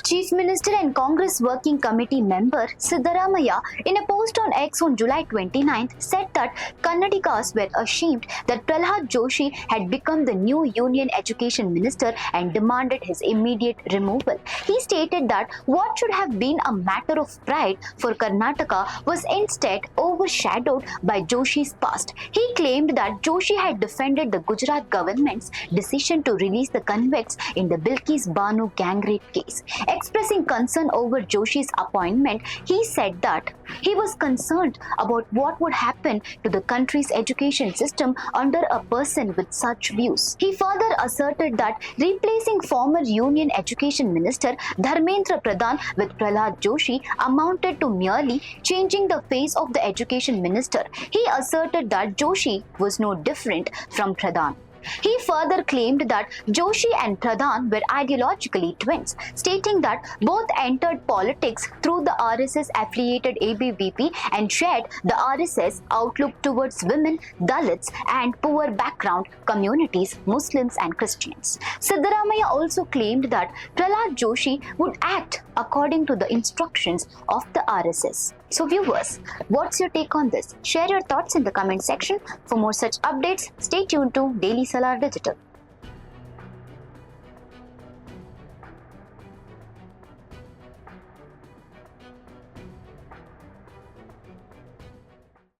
Chief Minister and Congress Working Committee member Siddaramaiah, in a post on X on July 29th, said that Kannadigas were ashamed that Pralhad Joshi had become the new Union Education Minister and demanded his immediate removal. He stated that what should have been a matter of pride for Karnataka was instead overshadowed by Joshi's past. He claimed that Joshi had defended the Gujarat government's decision to release the convicts in the Bilkis Banu gang rape case. Expressing concern over Joshi's appointment, he said that he was concerned about what would happen to the country's education system under a person with such views. He further asserted that replacing former Union Education Minister Dharmendra Pradhan with Pralhad Joshi amounted to merely changing the face of the Education Minister. He asserted that Joshi was no different from Pradhan. He further claimed that Joshi and Pradhan were ideologically twins, stating that both entered politics through the RSS-affiliated ABVP and shared the RSS outlook towards women, Dalits and poor background communities, Muslims and Christians. Siddaramaiah also claimed that Pralhad Joshi would act according to the instructions of the RSS. So viewers, what's your take on this? Share your thoughts in the comment section. For more such updates, stay tuned to Daily Salar Digital.